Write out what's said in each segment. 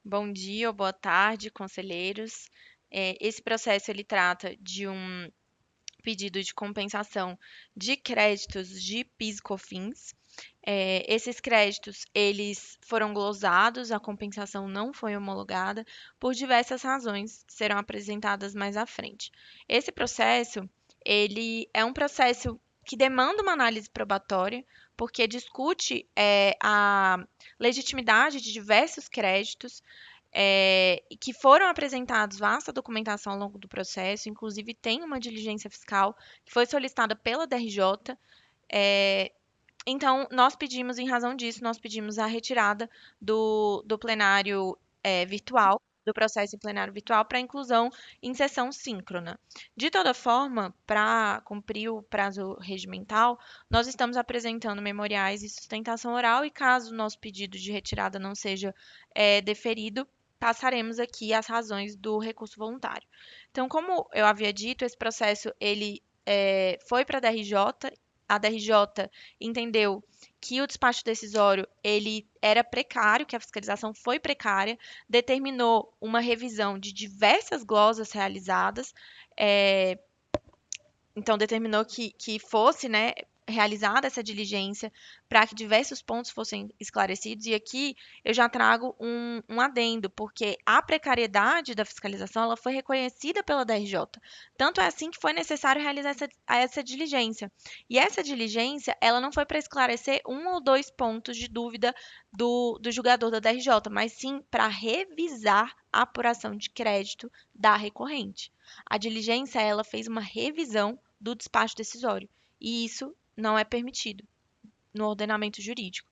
Bom dia ou boa tarde, conselheiros. Esse processo ele trata de um pedido de compensação de créditos de PIS e COFINS. Esses créditos eles foram glosados, a compensação não foi homologada por diversas razões que serão apresentadas mais à frente. Esse processo ele é um processo que demanda uma análise probatória, porque discute a legitimidade de diversos créditos que foram apresentados vasta documentação ao longo do processo, inclusive tem uma diligência fiscal que foi solicitada pela DRJ. é, então, nós pedimos, em razão disso, nós pedimos a retirada do plenário virtual, do processo em plenário virtual, para inclusão em sessão síncrona. De toda forma, para cumprir o prazo regimental, nós estamos apresentando memoriais e sustentação oral, e caso o nosso pedido de retirada não seja deferido, passaremos aqui as razões do recurso voluntário. Então, como eu havia dito, esse processo ele foi para a DRJ entendeu que o despacho decisório ele era precário, que a fiscalização foi precária, determinou uma revisão de diversas glosas realizadas, é, então determinou que fosse, né, realizada essa diligência para que diversos pontos fossem esclarecidos. E aqui eu já trago um adendo, porque a precariedade da fiscalização ela foi reconhecida pela DRJ. Tanto é assim que foi necessário realizar essa diligência. E essa diligência ela não foi para esclarecer um ou dois pontos de dúvida do julgador da DRJ, mas sim para revisar a apuração de crédito da recorrente. A diligência ela fez uma revisão do despacho decisório. E isso não é permitido no ordenamento jurídico.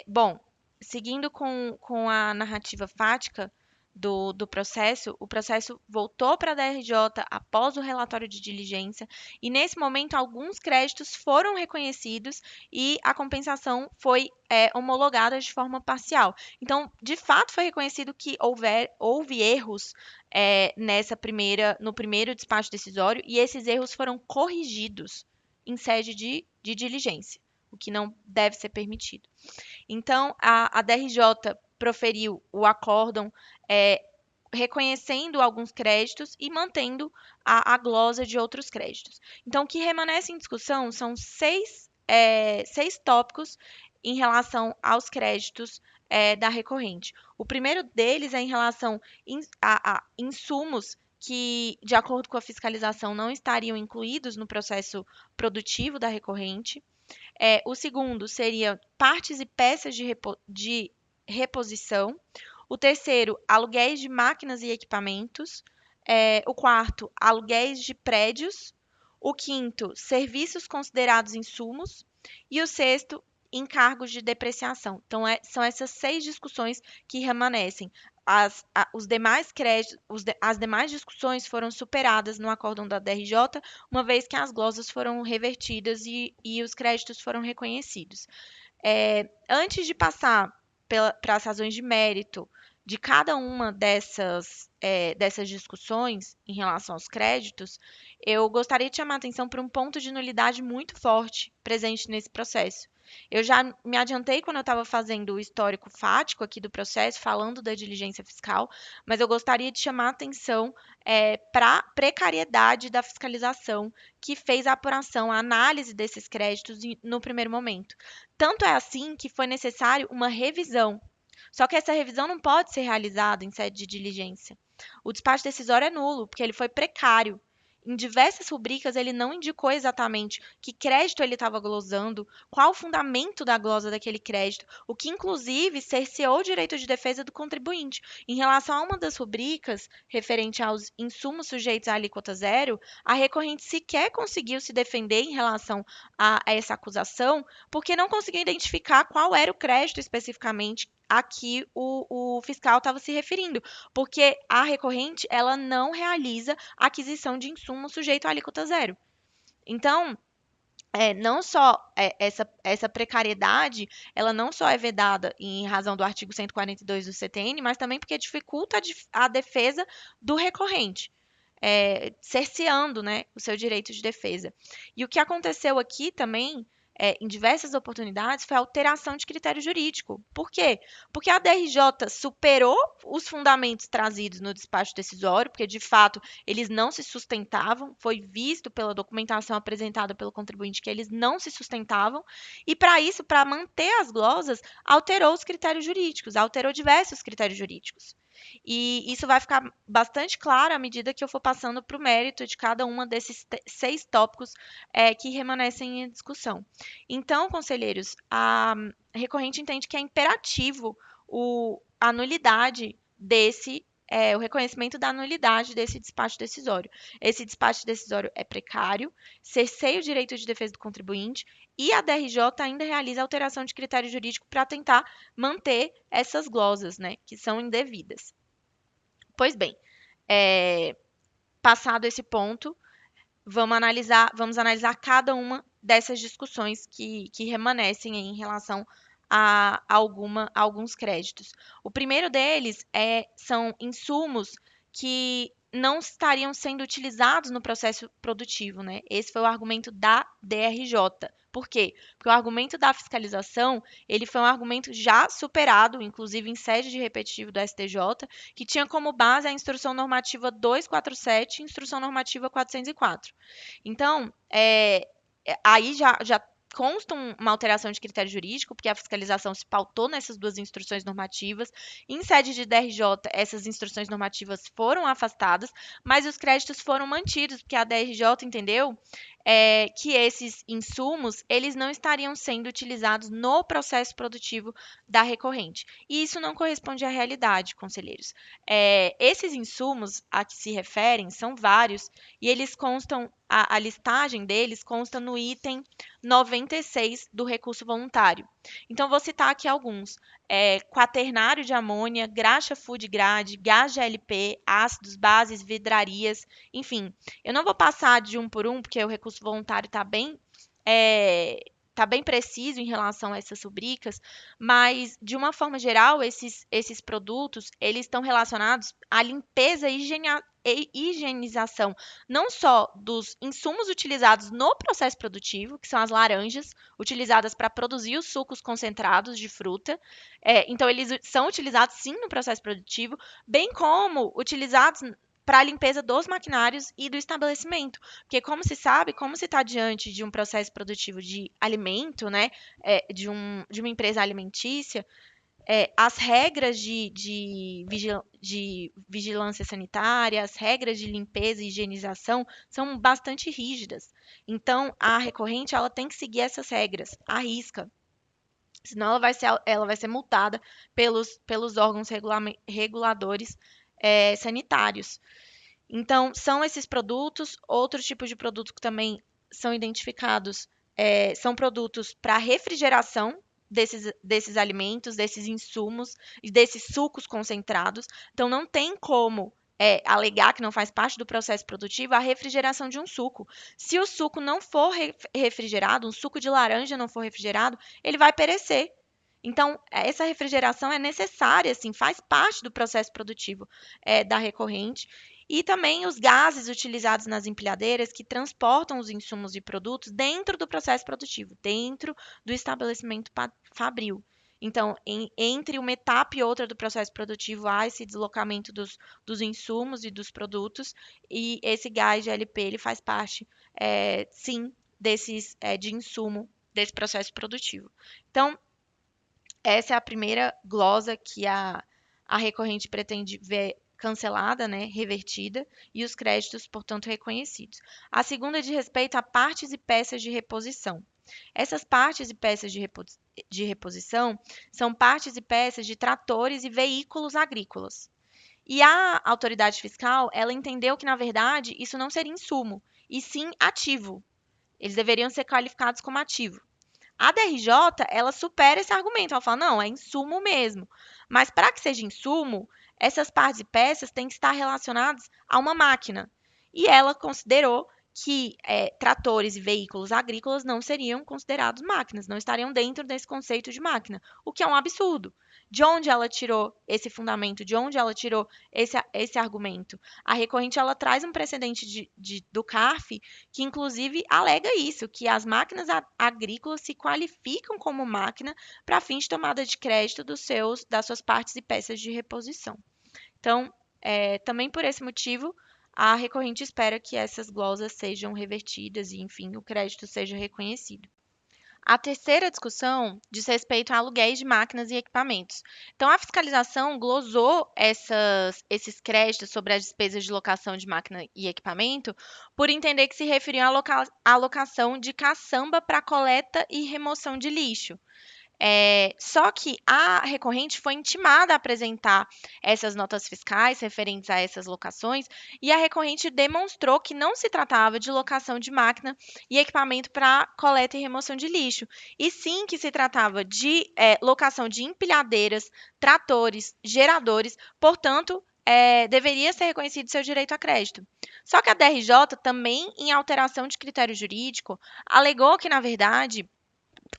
Bom, seguindo com a narrativa fática do processo, o processo voltou para a DRJ após o relatório de diligência, e nesse momento alguns créditos foram reconhecidos e a compensação foi homologada de forma parcial. Então, de fato, foi reconhecido que houve erros no primeiro despacho decisório, e esses erros foram corrigidos em sede de diligência, o que não deve ser permitido. Então, a DRJ proferiu o acórdão é, reconhecendo alguns créditos e mantendo a glosa de outros créditos. Então, o que permanece em discussão são seis tópicos em relação aos créditos da recorrente. O primeiro deles é em relação a insumos que, de acordo com a fiscalização, não estariam incluídos no processo produtivo da recorrente. O segundo seria partes e peças de reposição. O terceiro, aluguéis de máquinas e equipamentos. O quarto, aluguéis de prédios. O quinto, serviços considerados insumos. E o sexto, encargos de depreciação. Então, são essas seis discussões que remanescem. Os demais créditos, as demais discussões foram superadas no acórdão da DRJ, uma vez que as glosas foram revertidas e os créditos foram reconhecidos. Antes de passar para as razões de mérito de cada uma dessas discussões em relação aos créditos, eu gostaria de chamar a atenção para um ponto de nulidade muito forte presente nesse processo. Eu já me adiantei quando eu estava fazendo o histórico fático aqui do processo, falando da diligência fiscal, mas eu gostaria de chamar a atenção para a precariedade da fiscalização que fez a apuração, a análise desses créditos no primeiro momento. Tanto é assim que foi necessário uma revisão. Só que essa revisão não pode ser realizada em sede de diligência. O despacho decisório é nulo, porque ele foi precário. Em diversas rubricas, ele não indicou exatamente que crédito ele estava glosando, qual o fundamento da glosa daquele crédito, o que inclusive cerceou o direito de defesa do contribuinte. Em relação a uma das rubricas, referente aos insumos sujeitos à alíquota zero, a recorrente sequer conseguiu se defender em relação a essa acusação, porque não conseguiu identificar qual era o crédito especificamente a que o fiscal estava se referindo, porque a recorrente ela não realiza aquisição de insumos sujeito à alíquota zero. Então, não só essa precariedade, ela não só é vedada em razão do artigo 142 do CTN, mas também porque dificulta a defesa do recorrente, cerceando, né, o seu direito de defesa. E o que aconteceu aqui também em diversas oportunidades foi a alteração de critério jurídico. Por quê? Porque a DRJ superou os fundamentos trazidos no despacho decisório, porque de fato eles não se sustentavam, foi visto pela documentação apresentada pelo contribuinte que eles não se sustentavam, e para isso, para manter as glosas, alterou os critérios jurídicos, alterou diversos critérios jurídicos. E isso vai ficar bastante claro à medida que eu for passando para o mérito de cada uma desses 6 tópicos que permanecem em discussão. Então, conselheiros, a recorrente entende que é imperativo a nulidade o reconhecimento da nulidade desse despacho decisório. Esse despacho decisório é precário, cerceia o direito de defesa do contribuinte e a DRJ ainda realiza alteração de critério jurídico para tentar manter essas glosas, né, que são indevidas. Pois bem, passado esse ponto, vamos analisar cada uma dessas discussões que remanescem em relação a alguns créditos. O primeiro deles são insumos que não estariam sendo utilizados no processo produtivo, né? Esse foi o argumento da DRJ. Por quê? Porque o argumento da fiscalização, ele foi um argumento já superado, inclusive em sede de repetitivo do STJ, que tinha como base a Instrução Normativa 247 e Instrução Normativa 404. Então, aí já consta uma alteração de critério jurídico, porque a fiscalização se pautou nessas duas instruções normativas. Em sede de DRJ, essas instruções normativas foram afastadas, mas os créditos foram mantidos, porque a DRJ entendeu que esses insumos eles não estariam sendo utilizados no processo produtivo da recorrente. E isso não corresponde à realidade, conselheiros. Esses insumos a que se referem são vários e eles constam, a listagem deles consta no item 96 do recurso voluntário. Então, vou citar aqui alguns. Quaternário de amônia, graxa food grade, gás GLP, ácidos, bases, vidrarias, enfim. Eu não vou passar de um por um, porque o recurso voluntário tá bem preciso em relação a essas rubricas, mas, de uma forma geral, esses produtos, eles estão relacionados à limpeza e higienização, não só dos insumos utilizados no processo produtivo, que são as laranjas, utilizadas para produzir os sucos concentrados de fruta. Então, eles são utilizados, sim, no processo produtivo, bem como utilizados para a limpeza dos maquinários e do estabelecimento. Porque, como se sabe, como se está diante de um processo produtivo de alimento, né, de uma empresa alimentícia, as regras de vigilância sanitária, as regras de limpeza e higienização são bastante rígidas. Então, a recorrente ela tem que seguir essas regras à risca. Senão, ela vai ser multada pelos órgãos reguladores sanitários. Então, são esses produtos. Outros tipos de produto que também são identificados são produtos para refrigeração desses alimentos, desses insumos e desses sucos concentrados. Então, não tem como alegar que não faz parte do processo produtivo a refrigeração de um suco. Se o suco não for refrigerado, um suco de laranja não for refrigerado, ele vai perecer. Então, essa refrigeração é necessária, assim, faz parte do processo produtivo da recorrente. E também os gases utilizados nas empilhadeiras que transportam os insumos e produtos dentro do processo produtivo, dentro do estabelecimento fabril. Então, entre uma etapa e outra do processo produtivo, há esse deslocamento dos insumos e dos produtos, e esse gás de LP ele faz parte, sim, de insumo desse processo produtivo. Então, essa é a primeira glosa que a recorrente pretende ver cancelada, né, revertida, e os créditos, portanto, reconhecidos. A segunda diz respeito a partes e peças de reposição. Essas partes e peças de reposição são partes e peças de tratores e veículos agrícolas. E a autoridade fiscal, ela entendeu que, na verdade, isso não seria insumo, e sim ativo. Eles deveriam ser qualificados como ativo. A DRJ, ela supera esse argumento. Ela fala, não, é insumo mesmo. Mas para que seja insumo, essas partes e peças têm que estar relacionadas a uma máquina. E ela considerou que tratores e veículos agrícolas não seriam considerados máquinas, não estariam dentro desse conceito de máquina, o que é um absurdo. De onde ela tirou esse fundamento? De onde ela tirou esse argumento? A recorrente ela traz um precedente do CARF que, inclusive, alega isso, que as máquinas agrícolas se qualificam como máquina para fins de tomada de crédito das suas partes e peças de reposição. Então, também por esse motivo, a recorrente espera que essas glosas sejam revertidas e, enfim, o crédito seja reconhecido. A terceira discussão diz respeito a aluguéis de máquinas e equipamentos. Então, a fiscalização glosou esses créditos sobre as despesas de locação de máquina e equipamento por entender que se referiam à locação de caçamba para coleta e remoção de lixo. Só que a recorrente foi intimada a apresentar essas notas fiscais referentes a essas locações e a recorrente demonstrou que não se tratava de locação de máquina e equipamento para coleta e remoção de lixo, e sim que se tratava de locação de empilhadeiras, tratores, geradores, portanto, deveria ser reconhecido seu direito a crédito. Só que a DRJ, também em alteração de critério jurídico, alegou que, na verdade,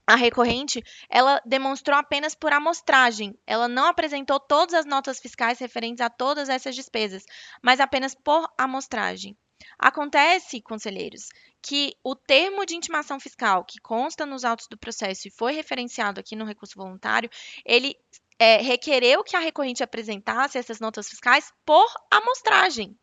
a recorrente, ela demonstrou apenas por amostragem. Ela não apresentou todas as notas fiscais referentes a todas essas despesas, mas apenas por amostragem. Acontece, conselheiros, que o termo de intimação fiscal que consta nos autos do processo e foi referenciado aqui no recurso voluntário, ele requereu que a recorrente apresentasse essas notas fiscais por amostragem.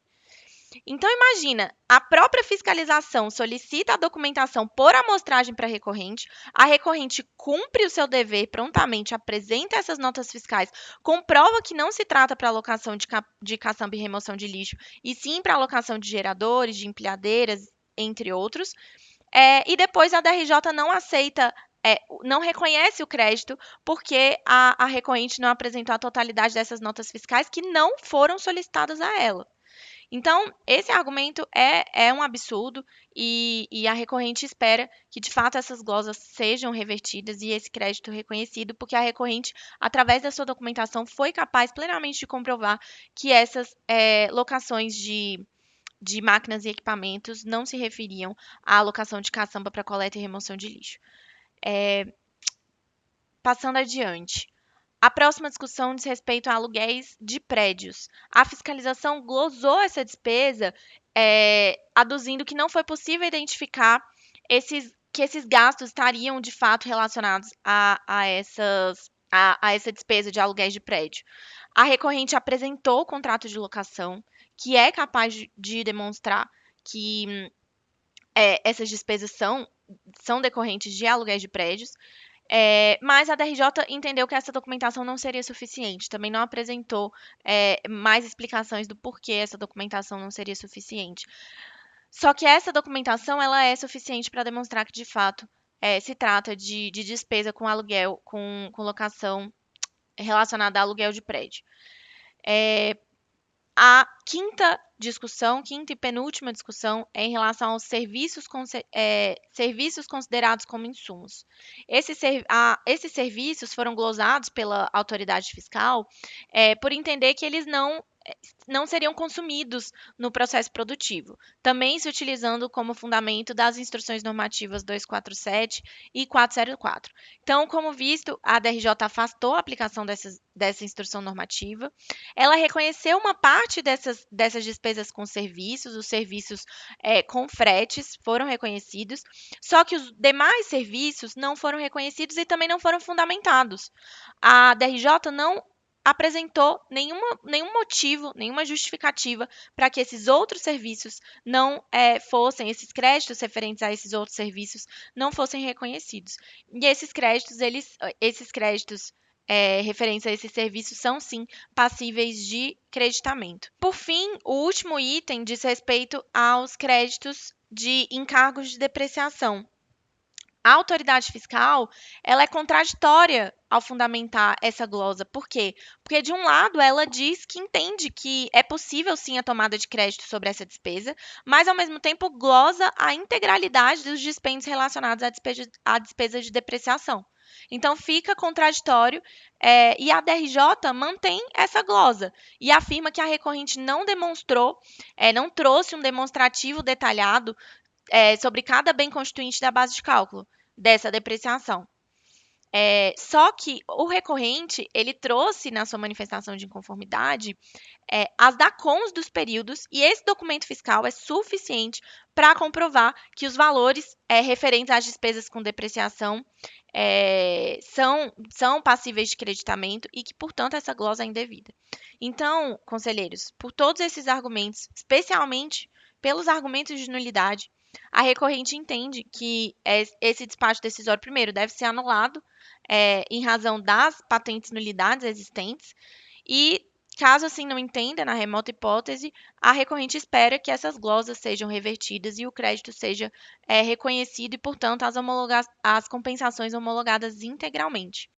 Então, imagina, a própria fiscalização solicita a documentação por amostragem para a recorrente cumpre o seu dever prontamente, apresenta essas notas fiscais, comprova que não se trata para alocação de caçamba e remoção de lixo, e sim para alocação de geradores, de empilhadeiras, entre outros, e depois a DRJ não aceita. Não reconhece o crédito porque a recorrente não apresentou a totalidade dessas notas fiscais que não foram solicitadas a ela. Então, esse argumento é um absurdo e a recorrente espera que, de fato, essas glosas sejam revertidas e esse crédito reconhecido, porque a recorrente, através da sua documentação, foi capaz plenamente de comprovar que essas locações de máquinas e equipamentos não se referiam à alocação de caçamba para coleta e remoção de lixo. Passando adiante. A próxima discussão diz respeito a aluguéis de prédios. A fiscalização glosou essa despesa, aduzindo que não foi possível identificar que esses gastos estariam de fato relacionados a essa despesa de aluguéis de prédio. A recorrente apresentou o contrato de locação, que é capaz de demonstrar que essas despesas são decorrentes de aluguéis de prédios. Mas a DRJ entendeu que essa documentação não seria suficiente, também não apresentou mais explicações do porquê essa documentação não seria suficiente. Só que essa documentação ela é suficiente para demonstrar que, de fato, se trata de despesa com aluguel, com locação relacionada a aluguel de prédio. A quinta e penúltima discussão é em relação aos serviços considerados como insumos. Esses serviços foram glosados pela autoridade fiscal por entender que eles não seriam consumidos no processo produtivo, também se utilizando como fundamento das instruções normativas 247 e 404. Então, como visto, a DRJ afastou a aplicação dessa instrução normativa. Ela reconheceu uma parte dessas despesas com serviços, os serviços com fretes foram reconhecidos, só que os demais serviços não foram reconhecidos e também não foram fundamentados. A DRJ não apresentou nenhum motivo, nenhuma justificativa para que esses outros serviços não esses créditos referentes a esses outros serviços não fossem reconhecidos. E esses créditos referentes a esses serviços são, sim, passíveis de creditamento. Por fim, o último item diz respeito aos créditos de encargos de depreciação. A autoridade fiscal, ela é contraditória ao fundamentar essa glosa. Por quê? Porque, de um lado, ela diz que entende que é possível, sim, a tomada de crédito sobre essa despesa, mas, ao mesmo tempo, glosa a integralidade dos dispêndios relacionados à despesa de depreciação. Então, fica contraditório e a DRJ mantém essa glosa e afirma que a recorrente não demonstrou, não trouxe um demonstrativo detalhado sobre cada bem constituinte da base de cálculo dessa depreciação. Só que o recorrente, ele trouxe na sua manifestação de inconformidade as DACONs dos períodos, e esse documento fiscal é suficiente para comprovar que os valores referentes às despesas com depreciação são passíveis de creditamento e que, portanto, essa glosa é indevida. Então, conselheiros, por todos esses argumentos, especialmente pelos argumentos de nulidade, a recorrente entende que esse despacho decisório, primeiro, deve ser anulado em razão das patentes nulidades existentes e, caso assim não entenda, na remota hipótese, a recorrente espera que essas glosas sejam revertidas e o crédito seja reconhecido e, portanto, as compensações homologadas integralmente.